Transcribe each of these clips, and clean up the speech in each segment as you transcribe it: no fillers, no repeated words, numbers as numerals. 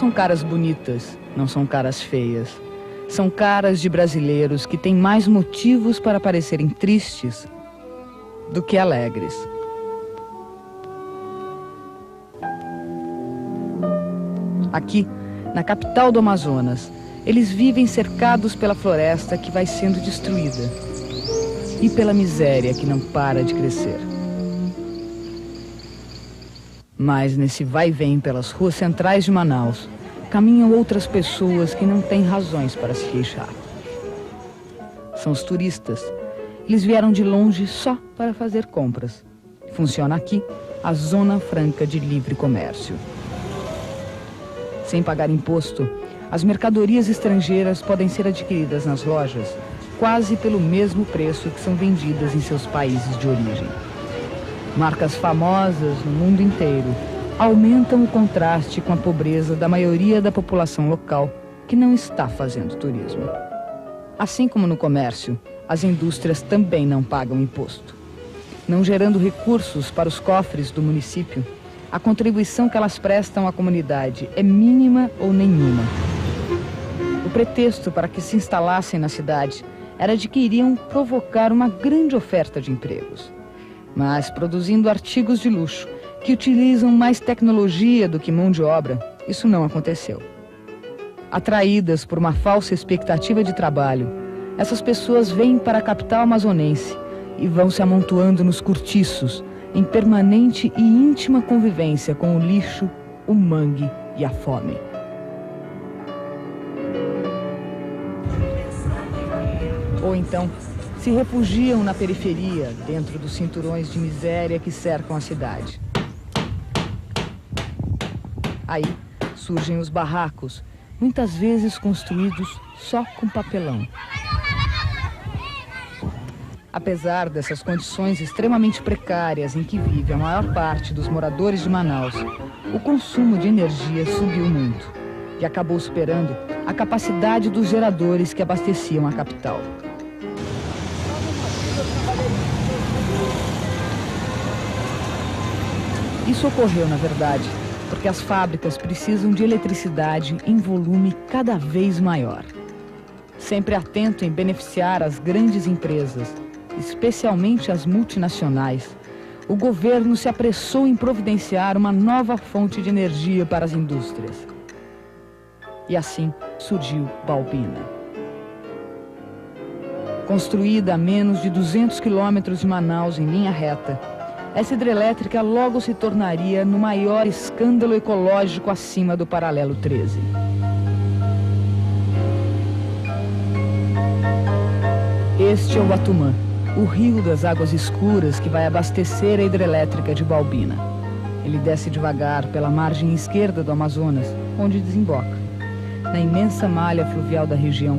são caras bonitas, não são caras feias. São caras de brasileiros que têm mais motivos para parecerem tristes do que alegres. Aqui, na capital do Amazonas, eles vivem cercados pela floresta que vai sendo destruída e pela miséria que não para de crescer. Mas nesse vai e vem pelas ruas centrais de Manaus, caminham outras pessoas que não têm razões para se queixar. São os turistas. Eles vieram de longe só para fazer compras. Funciona aqui a Zona Franca de Livre Comércio. Sem pagar imposto, as mercadorias estrangeiras podem ser adquiridas nas lojas quase pelo mesmo preço que são vendidas em seus países de origem. Marcas famosas no mundo inteiro aumentam o contraste com a pobreza da maioria da população local que não está fazendo turismo. Assim como no comércio, as indústrias também não pagam imposto. Não gerando recursos para os cofres do município, a contribuição que elas prestam à comunidade é mínima ou nenhuma. O pretexto para que se instalassem na cidade era de que iriam provocar uma grande oferta de empregos. Mas, produzindo artigos de luxo que utilizam mais tecnologia do que mão de obra, isso não aconteceu. Atraídas por uma falsa expectativa de trabalho, essas pessoas vêm para a capital amazonense e vão se amontoando nos cortiços, em permanente e íntima convivência com o lixo, o mangue e a fome. Ou então, se refugiam na periferia, dentro dos cinturões de miséria que cercam a cidade. Aí surgem os barracos, muitas vezes construídos só com papelão. Apesar dessas condições extremamente precárias em que vive a maior parte dos moradores de Manaus, o consumo de energia subiu muito e acabou superando a capacidade dos geradores que abasteciam a capital. Isso ocorreu, na verdade, porque as fábricas precisam de eletricidade em volume cada vez maior. Sempre atento em beneficiar as grandes empresas, especialmente as multinacionais, o governo se apressou em providenciar uma nova fonte de energia para as indústrias. E assim surgiu Balbina. Construída a menos de 200 quilômetros de Manaus em linha reta, essa hidrelétrica logo se tornaria no maior escândalo ecológico acima do paralelo 13. Este é o Atumã, o rio das águas escuras que vai abastecer a hidrelétrica de Balbina. Ele desce devagar pela margem esquerda do Amazonas, onde desemboca. Na imensa malha fluvial da região,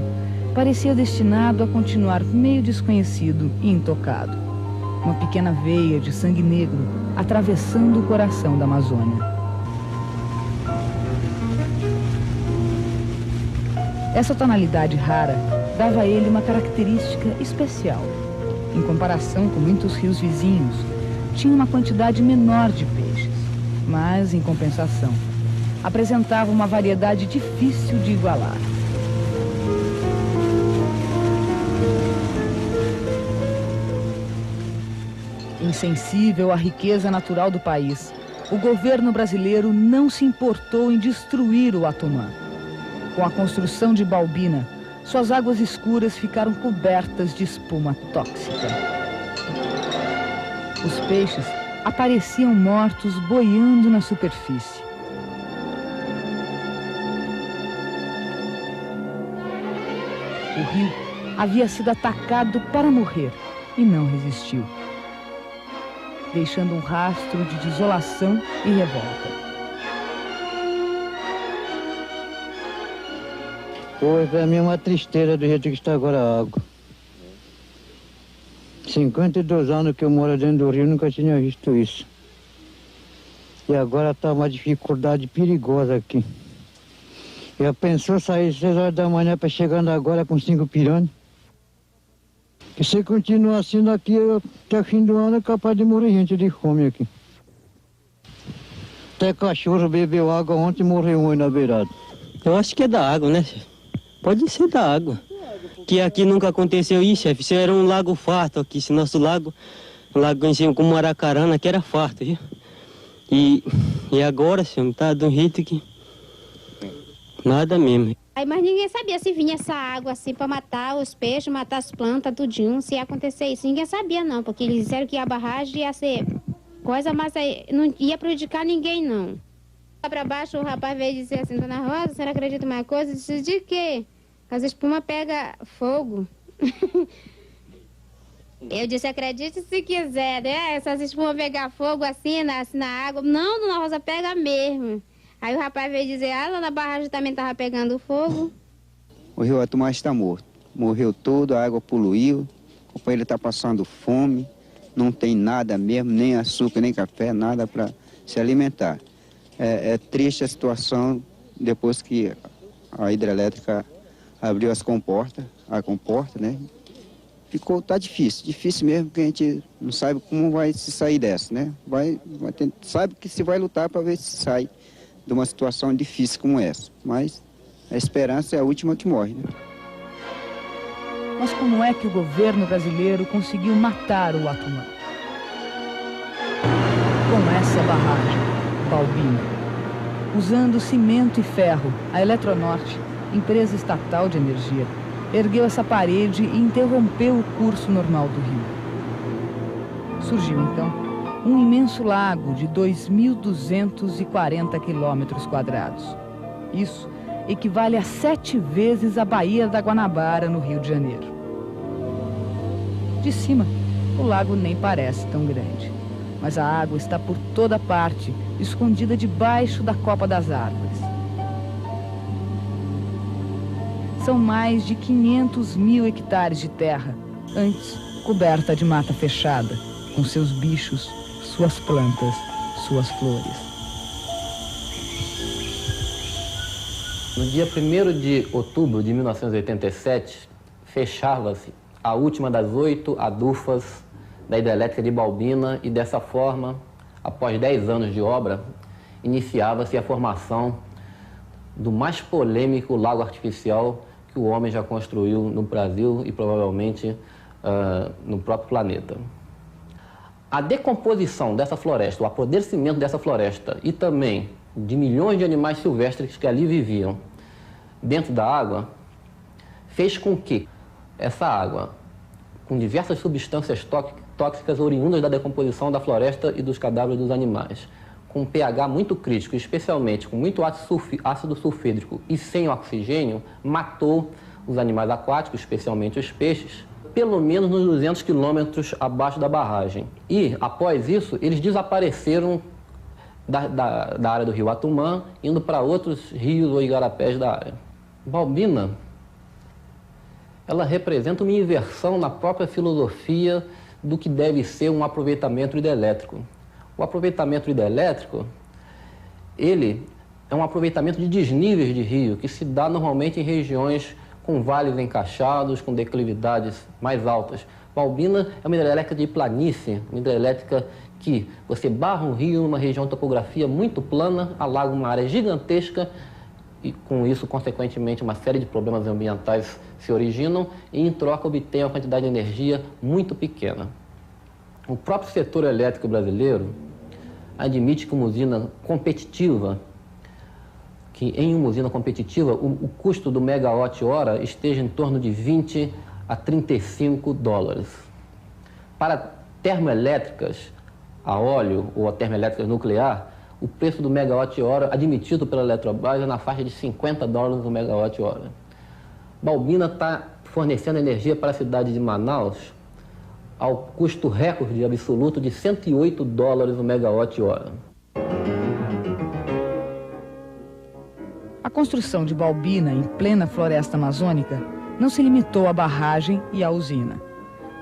parecia destinado a continuar meio desconhecido e intocado. Uma pequena veia de sangue negro atravessando o coração da Amazônia. Essa tonalidade rara dava a ele uma característica especial. Em comparação com muitos rios vizinhos, tinha uma quantidade menor de peixes, mas, em compensação, apresentava uma variedade difícil de igualar. Insensível à riqueza natural do país, o governo brasileiro não se importou em destruir o Atumã. Com a construção de Balbina, suas águas escuras ficaram cobertas de espuma tóxica. Os peixes apareciam mortos boiando na superfície. O rio havia sido atacado para morrer e não resistiu, deixando um rastro de desolação e revolta. Foi para mim uma tristeza do jeito que está agora a água. 52 anos que eu moro dentro do rio, nunca tinha visto isso. E agora está uma dificuldade perigosa aqui. Já pensou sair 6 horas da manhã para chegando agora com 5 piranhas? E se continuar assim daqui até o fim do ano é capaz de morrer gente de fome aqui. Até cachorro bebeu água ontem e morreu um na beirada. Eu acho que é da água, né, chefe? Pode ser da água. Que aqui nunca aconteceu isso, chefe. Isso era um lago farto aqui. Esse nosso lago, um lago conhecido como Maracarana, que era farto, viu? E agora, senhor, tá de um jeito que... nada mesmo. Aí, mas ninguém sabia se vinha essa água assim para matar os peixes, matar as plantas, tudinho, se ia acontecer isso. Ninguém sabia não, porque eles disseram que a barragem ia ser coisa, mas aí não ia prejudicar ninguém não. Lá para baixo o rapaz veio dizer assim, Dona Rosa, a senhora acredita em uma coisa? Eu disse, de quê? As espumas pegam fogo. Eu disse, acredite se quiser, né? Essas espumas pegar fogo assim na água. Não, Dona Rosa, pega mesmo. Aí o rapaz veio dizer, lá na barragem também estava pegando fogo. O rio Atumã está morto. Morreu todo, a água poluiu, o companheiro está passando fome, não tem nada mesmo, nem açúcar, nem café, nada para se alimentar. É triste a situação depois que a hidrelétrica abriu a comporta, né? Tá difícil mesmo, porque a gente não sabe como vai se sair dessa, né? Sabe que se vai lutar para ver se sai de uma situação difícil como essa, mas a esperança é a última que morre, né? Mas como é que o governo brasileiro conseguiu matar o Atumã? Com essa barragem, Balbina. Usando cimento e ferro, a Eletronorte, empresa estatal de energia, ergueu essa parede e interrompeu o curso normal do rio. Surgiu, então, um imenso lago de 2.240 quilômetros quadrados. Isso equivale a 7 vezes a Baía da Guanabara, no Rio de Janeiro. De cima, o lago nem parece tão grande, mas a água está por toda parte, escondida debaixo da copa das árvores. São mais de 500.000 hectares de terra, antes coberta de mata fechada, com seus bichos, suas plantas, suas flores. No dia 1º de outubro de 1987, fechava-se a última das 8 adufas da hidrelétrica de Balbina e, dessa forma, após 10 anos de obra, iniciava-se a formação do mais polêmico lago artificial que o homem já construiu no Brasil e provavelmente no próprio planeta. A decomposição dessa floresta, o apodrecimento dessa floresta e também de milhões de animais silvestres que ali viviam dentro da água, fez com que essa água, com diversas substâncias tóxicas oriundas da decomposição da floresta e dos cadáveres dos animais, com um pH muito crítico, especialmente com muito ácido sulfídrico e sem oxigênio, matou os animais aquáticos, especialmente os peixes, pelo menos nos 200 quilômetros abaixo da barragem. E, após isso, eles desapareceram da área do rio Atumã, indo para outros rios ou igarapés da área. Balbina, ela representa uma inversão na própria filosofia do que deve ser um aproveitamento hidrelétrico. O aproveitamento hidrelétrico, ele é um aproveitamento de desníveis de rio, que se dá normalmente em regiões com vales encaixados, com declividades mais altas. Balbina é uma hidrelétrica de planície, uma hidrelétrica que você barra um rio numa região de topografia muito plana, alaga uma área gigantesca e, com isso, consequentemente, uma série de problemas ambientais se originam e, em troca, obtém uma quantidade de energia muito pequena. O próprio setor elétrico brasileiro admite que uma usina competitiva, em uma usina competitiva, o custo do megawatt-hora esteja em torno de 20 a 35 dólares. Para termoelétricas a óleo ou a termoelétrica nuclear, o preço do megawatt-hora admitido pela Eletrobras é na faixa de 50 dólares o megawatt-hora. Balbina está fornecendo energia para a cidade de Manaus ao custo recorde absoluto de 108 dólares o megawatt-hora. A construção de Balbina, em plena floresta amazônica, não se limitou à barragem e à usina.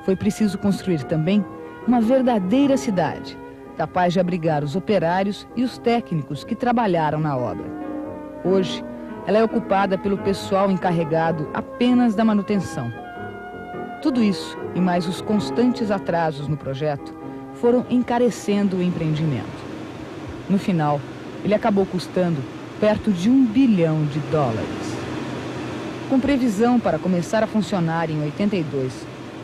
Foi preciso construir também uma verdadeira cidade, capaz de abrigar os operários e os técnicos que trabalharam na obra. Hoje, ela é ocupada pelo pessoal encarregado apenas da manutenção. Tudo isso, e mais os constantes atrasos no projeto, foram encarecendo o empreendimento. No final, ele acabou custando perto de US$1 bilhão. Com previsão para começar a funcionar em 82,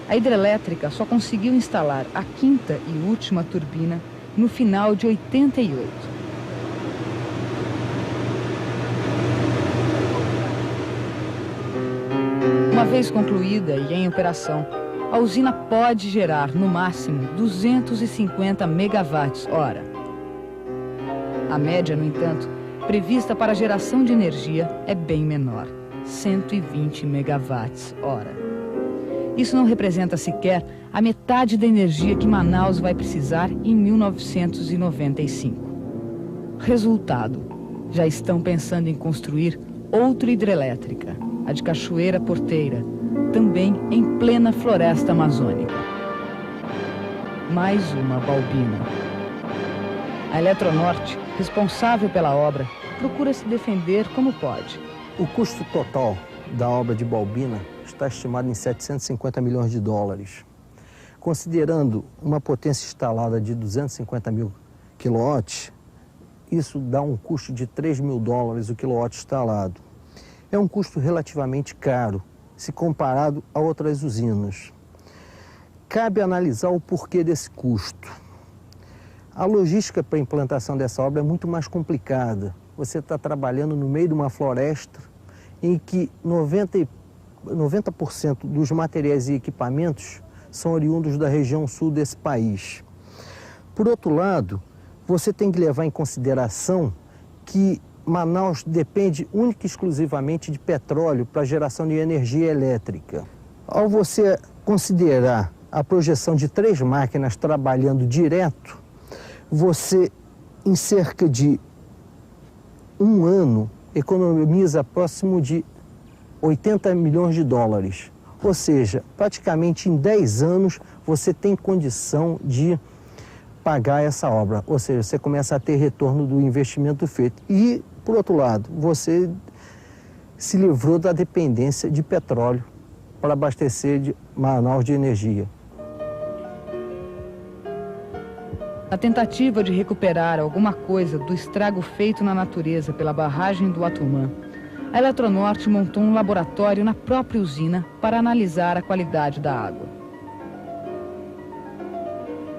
a hidrelétrica só conseguiu instalar a 5ª e última turbina no final de 88. Uma vez concluída e em operação, a usina pode gerar, no máximo, 250 megawatts-hora. A média, no entanto, prevista para a geração de energia é bem menor, 120 megawatts-hora. Isso não representa sequer a metade da energia que Manaus vai precisar em 1995. Resultado, já estão pensando em construir outra hidrelétrica, a de Cachoeira Porteira, também em plena floresta amazônica. Mais uma Balbina. A Eletronorte, responsável pela obra, procura se defender como pode. O custo total da obra de Balbina está estimado em US$750 milhões. Considerando uma potência instalada de 250 mil quilowatts, isso dá um custo de US$3 mil o quilowatt instalado. É um custo relativamente caro, se comparado a outras usinas. Cabe analisar o porquê desse custo. A logística para a implantação dessa obra é muito mais complicada. Você está trabalhando no meio de uma floresta em que 90% dos materiais e equipamentos são oriundos da região sul desse país. Por outro lado, você tem que levar em consideração que Manaus depende única e exclusivamente de petróleo para a geração de energia elétrica. Ao você considerar a projeção de 3 máquinas trabalhando direto, você, em cerca de 1 ano, economiza próximo de US$80 milhões. Ou seja, praticamente em 10 anos você tem condição de pagar essa obra. Ou seja, você começa a ter retorno do investimento feito. E, por outro lado, você se livrou da dependência de petróleo para abastecer de Manaus de energia. Na tentativa de recuperar alguma coisa do estrago feito na natureza pela barragem do Atumã, a Eletronorte montou um laboratório na própria usina para analisar a qualidade da água.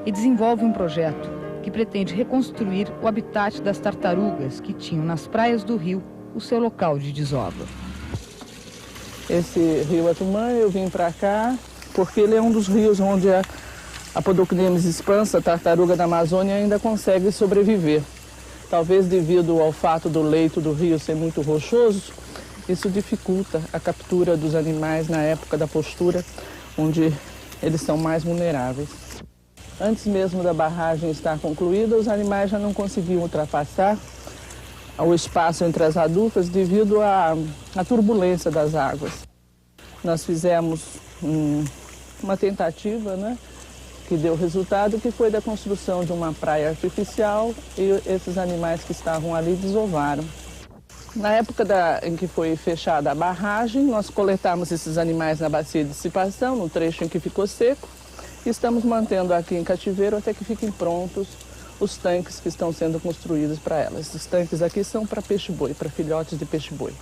E desenvolve um projeto que pretende reconstruir o habitat das tartarugas que tinham nas praias do rio o seu local de desova. Esse rio Atumã, eu vim para cá porque ele é um dos rios onde a Podocnemis expansa, a tartaruga da Amazônia, ainda consegue sobreviver. Talvez devido ao fato do leito do rio ser muito rochoso, isso dificulta a captura dos animais na época da postura, onde eles são mais vulneráveis. Antes mesmo da barragem estar concluída, os animais já não conseguiam ultrapassar o espaço entre as adufas devido à turbulência das águas. Nós fizemos uma tentativa, que deu resultado, que foi da construção de uma praia artificial e esses animais que estavam ali desovaram. Na época em que foi fechada a barragem, nós coletamos esses animais na bacia de dissipação, no trecho em que ficou seco, e estamos mantendo aqui em cativeiro até que fiquem prontos os tanques que estão sendo construídos para elas. Esses tanques aqui são para peixe-boi, para filhotes de peixe-boi.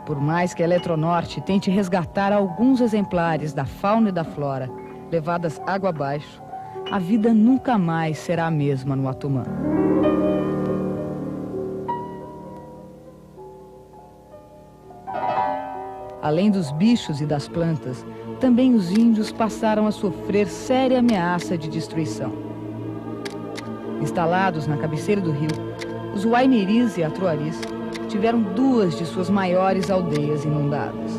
Por mais que a Eletronorte tente resgatar alguns exemplares da fauna e da flora levadas água abaixo, a vida nunca mais será a mesma no Atumã. Além dos bichos e das plantas, também os índios passaram a sofrer séria ameaça de destruição. Instalados na cabeceira do rio, os Waimeris e Atruaris tiveram 2 de suas maiores aldeias inundadas.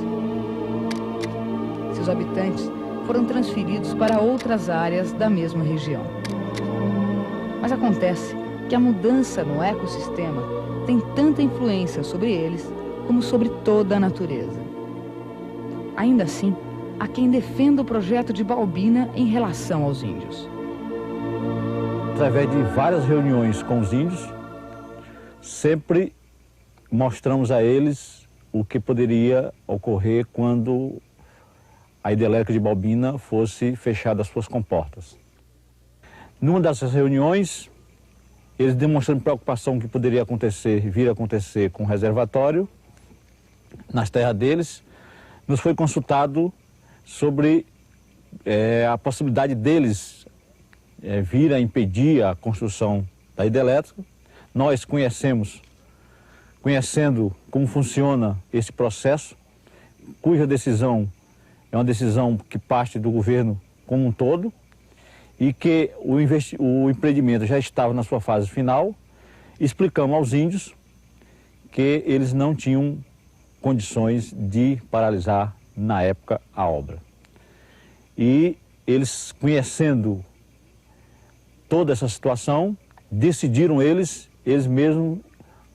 Seus habitantes foram transferidos para outras áreas da mesma região. Mas acontece que a mudança no ecossistema tem tanta influência sobre eles como sobre toda a natureza. Ainda assim, há quem defenda o projeto de Balbina em relação aos índios. Através de várias reuniões com os índios, sempre mostramos a eles o que poderia ocorrer quando a hidrelétrica de Balbina fosse fechada as suas comportas. Numa dessas reuniões, eles demonstrando preocupação que poderia acontecer, vir a acontecer com o reservatório nas terras deles, nos foi consultado sobre a possibilidade deles vir a impedir a construção da hidrelétrica. Nós conhecendo como funciona esse processo, cuja decisão é uma decisão que parte do governo como um todo, e que o empreendimento já estava na sua fase final, explicamos aos índios que eles não tinham condições de paralisar, na época, a obra. E eles, conhecendo toda essa situação, decidiram eles mesmos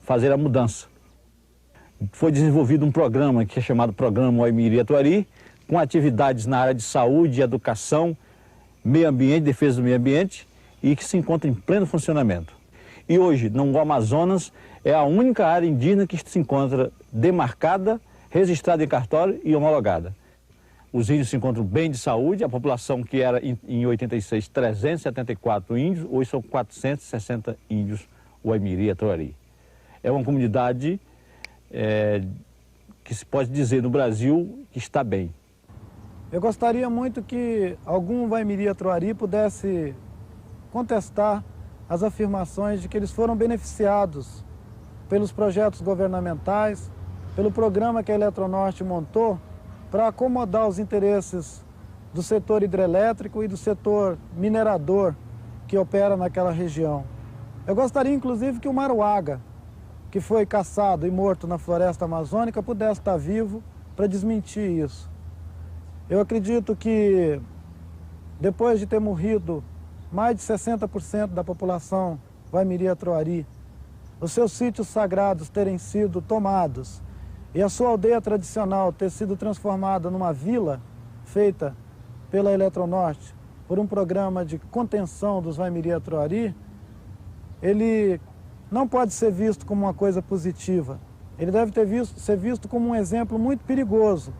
fazer a mudança. Foi desenvolvido um programa que é chamado Programa Oimiri-Atuari, com atividades na área de saúde, educação, meio ambiente, defesa do meio ambiente, e que se encontra em pleno funcionamento. E hoje, no Amazonas, é a única área indígena que se encontra demarcada, registrada em cartório e homologada. Os índios se encontram bem de saúde, a população que era em 86 374 índios, hoje são 460 índios Oimiri-Atuari. É uma comunidade que se pode dizer no Brasil que está bem. Eu gostaria muito que algum Oimiri-Atuari pudesse contestar as afirmações de que eles foram beneficiados pelos projetos governamentais, pelo programa que a Eletronorte montou para acomodar os interesses do setor hidrelétrico e do setor minerador que opera naquela região. Eu gostaria, inclusive, que o Maruaga, que foi caçado e morto na floresta amazônica, pudesse estar vivo para desmentir isso. Eu acredito que, depois de ter morrido mais de 60% da população Oimiri-Atuari, os seus sítios sagrados terem sido tomados e a sua aldeia tradicional ter sido transformada numa vila feita pela Eletronorte por um programa de contenção dos Oimiri-Atuari, ele não pode ser visto como uma coisa positiva. Ele deve ser visto como um exemplo muito perigoso,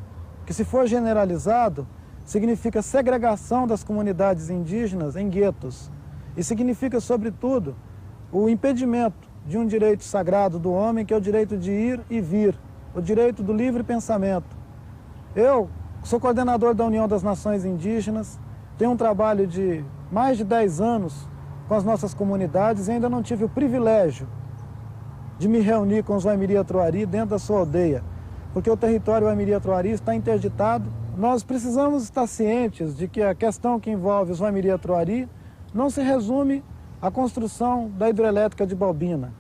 que, se for generalizado, significa segregação das comunidades indígenas em guetos e significa, sobretudo, o impedimento de um direito sagrado do homem, que é o direito de ir e vir, o direito do livre pensamento. Eu sou coordenador da União das Nações Indígenas, tenho um trabalho de mais de 10 anos com as nossas comunidades e ainda não tive o privilégio de me reunir com os Oimiri-Atuari dentro da sua aldeia, porque o território Oimiri-Atuari está interditado. Nós precisamos estar cientes de que a questão que envolve os Oimiri-Atuari não se resume à construção da hidrelétrica de Balbina.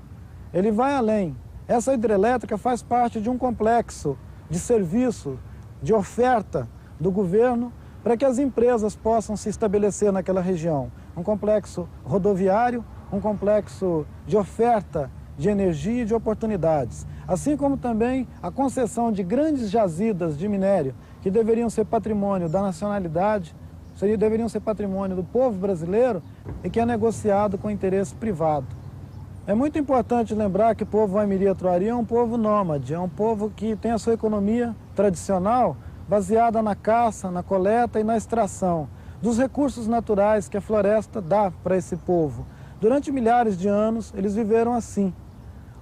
Ele vai além. Essa hidrelétrica faz parte de um complexo de serviço, de oferta do governo para que as empresas possam se estabelecer naquela região. Um complexo rodoviário, um complexo de oferta de energia e de oportunidades. Assim como também a concessão de grandes jazidas de minério que deveriam ser patrimônio da nacionalidade, deveriam ser patrimônio do povo brasileiro e que é negociado com interesse privado. É muito importante lembrar que o povo Oimiri-Atuari é um povo nômade, é um povo que tem a sua economia tradicional baseada na caça, na coleta e na extração dos recursos naturais que a floresta dá para esse povo. Durante milhares de anos, eles viveram assim.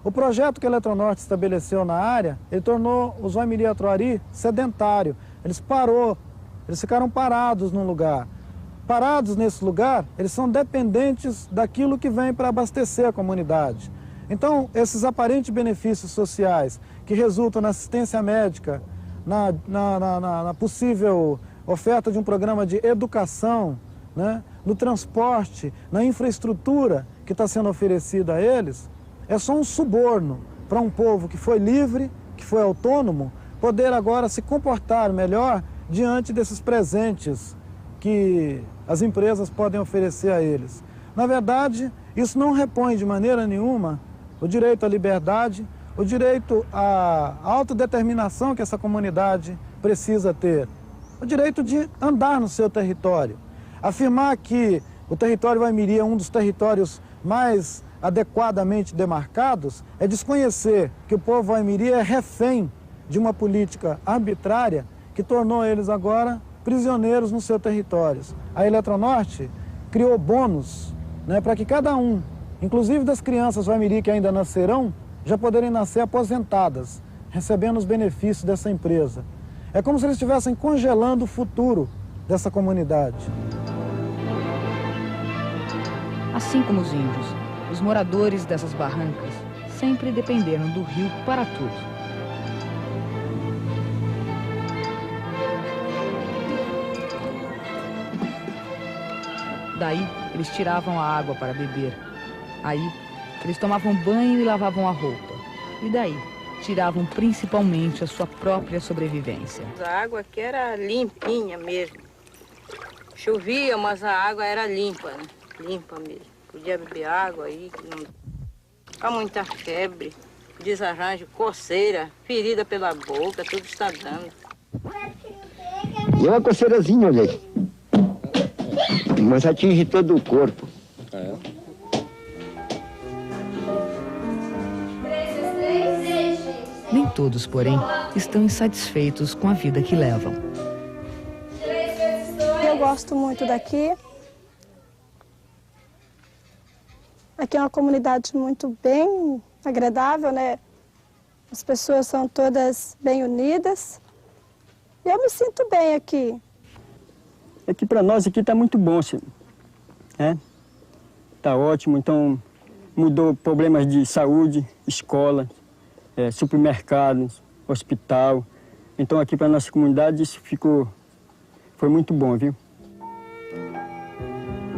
O projeto que a Eletronorte estabeleceu na área, ele tornou os Oimiri-Atuari sedentário. Eles ficaram parados num lugar. Parados nesse lugar, eles são dependentes daquilo que vem para abastecer a comunidade. Então, esses aparentes benefícios sociais que resultam na assistência médica, na possível oferta de um programa de educação, né, no transporte, na infraestrutura que está sendo oferecida a eles, é só um suborno para um povo que foi livre, que foi autônomo, poder agora se comportar melhor diante desses presentes que as empresas podem oferecer a eles. Na verdade, isso não repõe de maneira nenhuma o direito à liberdade, o direito à autodeterminação que essa comunidade precisa ter, o direito de andar no seu território. Afirmar que o território Oimiri é um dos territórios mais adequadamente demarcados é desconhecer que o povo Oimiri é refém de uma política arbitrária que tornou eles agora prisioneiros nos seus territórios. A Eletronorte criou bônus, né, para que cada um inclusive das crianças Vaimiri que ainda nascerão, já poderem nascer aposentadas, recebendo os benefícios dessa empresa. É como se eles estivessem congelando o futuro dessa comunidade. Assim como os índios, os moradores dessas barrancas sempre dependeram do rio para tudo. Daí, eles tiravam a água para beber. Aí, eles tomavam banho e lavavam a roupa. E daí, tiravam principalmente a sua própria sobrevivência. A água aqui era limpinha mesmo. Chovia, mas a água era limpa, né? Limpa mesmo. Podia beber água aí, que não... Há muita febre, desarranjo, coceira, ferida pela boca, tudo está dando. E uma coceirazinha, olha aí. Mas atinge todo o corpo. Nem todos, porém, estão insatisfeitos com a vida que levam. Eu gosto muito daqui. Aqui é uma comunidade muito bem agradável, né? As pessoas são todas bem unidas. E eu me sinto bem aqui. Aqui para nós aqui está muito bom, né? Está ótimo, então mudou problemas de saúde, escola, supermercados, hospital. Então aqui para nossa comunidade isso foi muito bom, viu?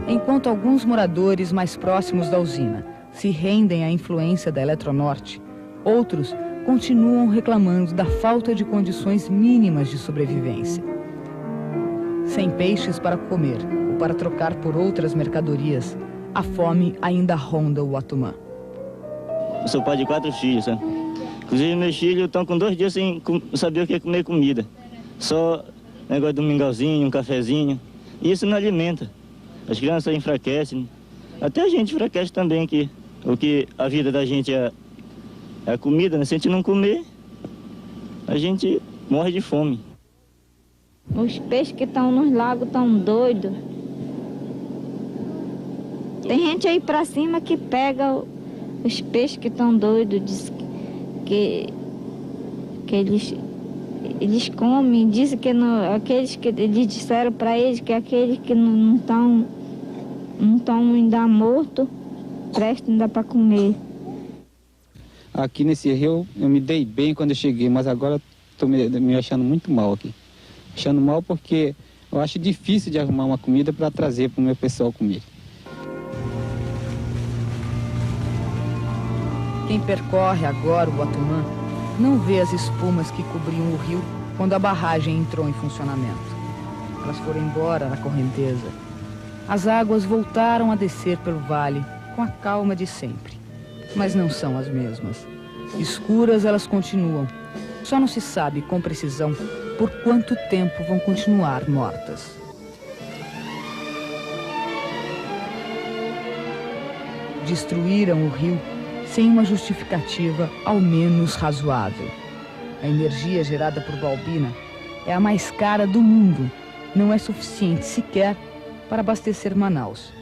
Enquanto alguns moradores mais próximos da usina se rendem à influência da Eletronorte, outros continuam reclamando da falta de condições mínimas de sobrevivência. Sem peixes para comer ou para trocar por outras mercadorias, a fome ainda ronda o Atumã. Eu sou pai de 4 filhos, sabe? Inclusive meus filhos estão com 2 dias sem saber o que é comer comida. Só negócio de um mingauzinho, um cafezinho. E isso não alimenta. As crianças enfraquecem. Até a gente enfraquece também, que a vida da gente é a comida, né? Se a gente não comer, a gente morre de fome. Os peixes que estão nos lagos estão doidos. Tem gente aí pra cima que pega os peixes que estão doidos, diz que eles comem, dizem que não, aqueles que eles disseram para eles que aqueles que não estão ainda mortos, prestam ainda para comer. Aqui nesse rio eu me dei bem quando eu cheguei, mas agora estou me achando muito mal aqui. Achando mal porque eu acho difícil de arrumar uma comida para trazer para o meu pessoal comer. Quem percorre agora o Atumã não vê as espumas que cobriam o rio quando a barragem entrou em funcionamento. Elas foram embora na correnteza. As águas voltaram a descer pelo vale com a calma de sempre. Mas não são as mesmas. Escuras elas continuam. Só não se sabe com precisão por quanto tempo vão continuar mortas. Destruíram o rio sem uma justificativa ao menos razoável. A energia gerada por Balbina é a mais cara do mundo. Não é suficiente sequer para abastecer Manaus.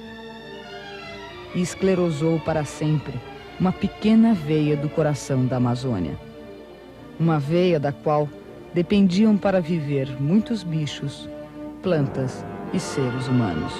E esclerosou para sempre uma pequena veia do coração da Amazônia. Uma veia da qual dependiam para viver muitos bichos, plantas e seres humanos.